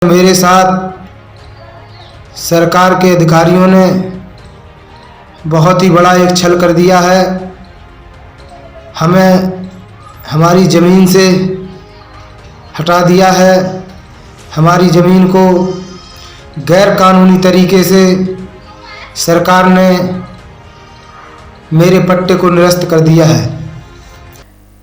मेरे साथ सरकार के अधिकारियों ने बहुत ही बड़ा एक छल कर दिया है। हमें हमारी ज़मीन से हटा दिया है। हमारी ज़मीन को गैर कानूनी तरीके से सरकार ने मेरे पट्टे को निरस्त कर दिया है।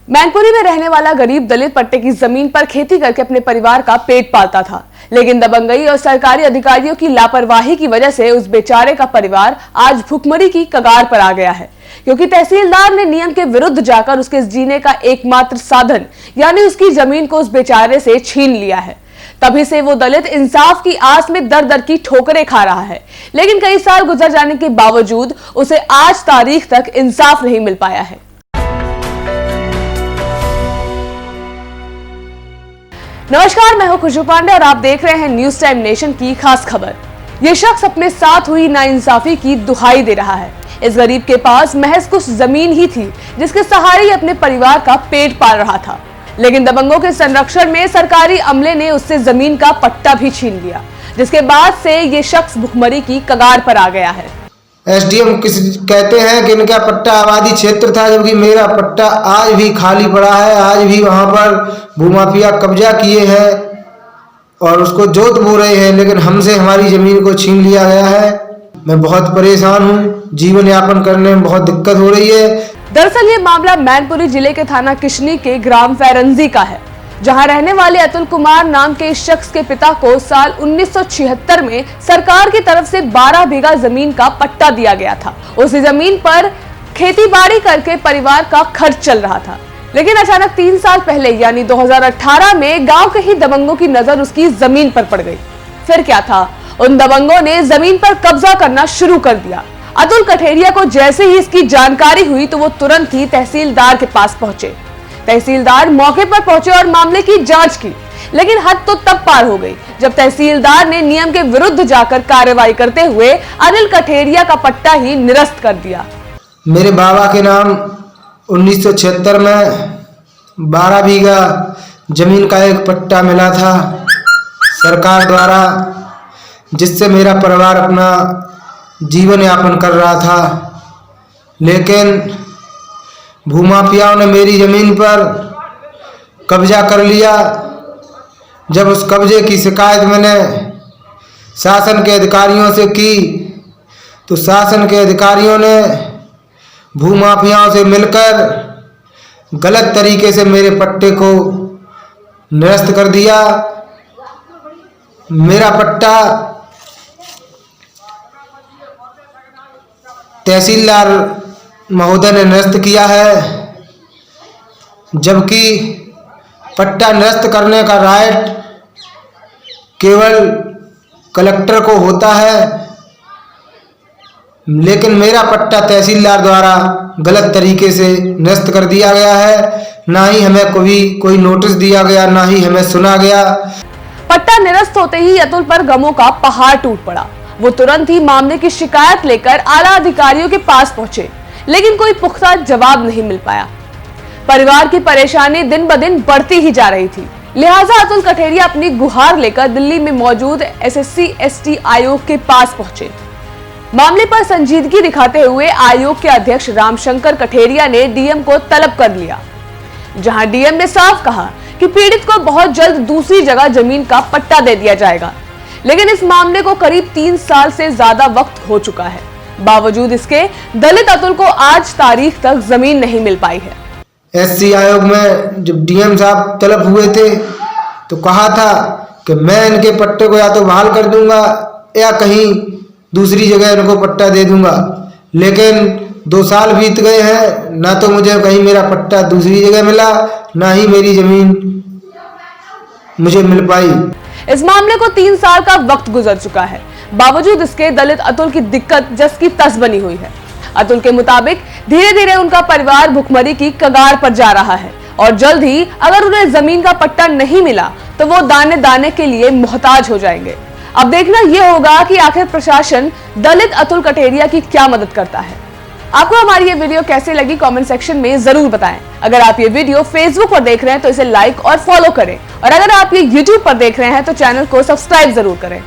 मैनपुरी में रहने वाला गरीब दलित पट्टे की जमीन पर खेती करके अपने परिवार का पेट पालता था, लेकिन दबंगई और सरकारी अधिकारियों की लापरवाही की वजह से उस बेचारे का परिवार आज भुखमरी की कगार पर आ गया है, क्योंकि तहसीलदार ने नियम के विरुद्ध जाकर उसके जीने का एकमात्र साधन यानी उसकी जमीन को उस बेचारे से छीन लिया है। तभी से वो दलित इंसाफ की आस में दर दर की ठोकरें खा रहा है, लेकिन कई साल गुजर जाने के बावजूद उसे आज तारीख तक इंसाफ नहीं मिल पाया है। नमस्कार, मैं हूं खुशबू पांडे और आप देख रहे हैं न्यूज टाइम नेशन की खास खबर। ये शख्स अपने साथ हुई नाइंसाफी की दुहाई दे रहा है। इस गरीब के पास महज कुछ जमीन ही थी जिसके सहारे अपने परिवार का पेट पाल रहा था, लेकिन दबंगों के संरक्षण में सरकारी अमले ने उससे जमीन का पट्टा भी छीन लिया, जिसके बाद से ये शख्स भुखमरी की कगार पर आ गया है। एसडीएम कहते हैं कि इनका पट्टा आबादी क्षेत्र था, जबकि मेरा पट्टा आज भी खाली पड़ा है। आज भी वहां पर भूमाफिया कब्जा किए हैं और उसको जोत बो रहे हैं, लेकिन हमसे हमारी जमीन को छीन लिया गया है। मैं बहुत परेशान हूँ, जीवन यापन करने में बहुत दिक्कत हो रही है। दरअसल ये मामला मैनपुरी जिले के थाना किशनी के ग्राम फैरंजी का है, जहां रहने वाले अतुल कुमार नाम के इस शख्स के पिता को साल 1976 में सरकार की तरफ से 12 बीघा जमीन का पट्टा दिया गया था। उसी जमीन पर खेती बाड़ी करके परिवार का खर्च चल रहा था, लेकिन अचानक 3 साल पहले यानी 2018 में गांव के ही दबंगों की नजर उसकी जमीन पर पड़ गई। फिर क्या था, उन दबंगों ने जमीन पर कब्जा करना शुरू कर दिया। अतुल कठेरिया को जैसे ही इसकी जानकारी हुई तो वो तुरंत ही तहसीलदार के पास पहुंचे। तहसीलदार मौके पर पहुंचे और मामले की जांच की, लेकिन हद तो तब पार हो गई जब तहसीलदार ने नियम के विरुद्ध जाकर कार्रवाई करते हुए अनिल कठेरिया का पट्टा ही निरस्त कर दिया। मेरे बाबा के नाम 1976 में 12 बीघा जमीन का एक पट्टा मिला था सरकार द्वारा, जिससे मेरा परिवार अपना जीवन यापन कर रहा था। लेकिन भूमाफियाओं ने मेरी जमीन पर कब्जा कर लिया। जब उस कब्जे की शिकायत मैंने शासन के अधिकारियों से की तो शासन के अधिकारियों ने भूमाफियाओं से मिलकर गलत तरीके से मेरे पट्टे को निरस्त कर दिया। मेरा पट्टा तहसीलदार महोदय ने निरस्त किया है, जबकि पट्टा निरस्त करने का राइट केवल कलेक्टर को होता है, लेकिन मेरा पट्टा तहसीलदार द्वारा गलत तरीके से निरस्त कर दिया गया है। ना ही हमें कोई नोटिस दिया गया, ना ही हमें सुना गया। पट्टा निरस्त होते ही अतुल पर गमों का पहाड़ टूट पड़ा। वो तुरंत ही मामले की शिकायत लेकर आला अधिकारियों के पास पहुंचे, लेकिन कोई पुख्ता जवाब नहीं मिल पाया। परिवार की परेशानी दिन ब दिन बढ़ती ही जा रही थी, लिहाजा अतुल कठेरिया अपनी गुहार लेकर दिल्ली में मौजूद SC/ST आयोग के पास पहुंचे। मामले पर संजीदगी दिखाते हुए आयोग के अध्यक्ष रामशंकर कठेरिया ने डीएम को तलब कर लिया, जहां डीएम ने साफ कहा कि पीड़ित को बहुत जल्द दूसरी जगह जमीन का पट्टा दे दिया जाएगा, लेकिन इस मामले को करीब 3 साल से ज्यादा वक्त हो चुका है। बावजूद इसके दलित अतुल को आज तारीख तक जमीन नहीं मिल पाई है। SC आयोग में जब डीएम साहब तलब हुए थे तो कहा था कि मैं इनके पट्टे को या तो बहाल कर दूंगा या कहीं दूसरी जगह इनको पट्टा दे दूंगा, लेकिन 2 साल बीत गए हैं, ना तो मुझे कहीं मेरा पट्टा दूसरी जगह मिला, ना ही मेरी जमीन मुझे मिल पाई। इस मामले को 3 साल का वक्त गुजर चुका है। बावजूद इसके दलित अतुल की दिक्कत जस की तस बनी हुई है। अतुल के मुताबिक धीरे धीरे उनका परिवार भुखमरी की कगार पर जा रहा है और जल्द ही अगर उन्हें जमीन का पट्टा नहीं मिला तो वो दाने दाने के लिए मोहताज हो जाएंगे। अब देखना यह होगा कि आखिर प्रशासन दलित अतुल कठेरिया की क्या मदद करता है। आपको हमारी ये वीडियो कैसी लगी कमेंट सेक्शन में जरूर बताएं। अगर आप ये वीडियो फेसबुक पर देख रहे हैं तो इसे लाइक और फॉलो करें, और अगर आप ये यूट्यूब पर देख रहे हैं तो चैनल को सब्सक्राइब जरूर करें।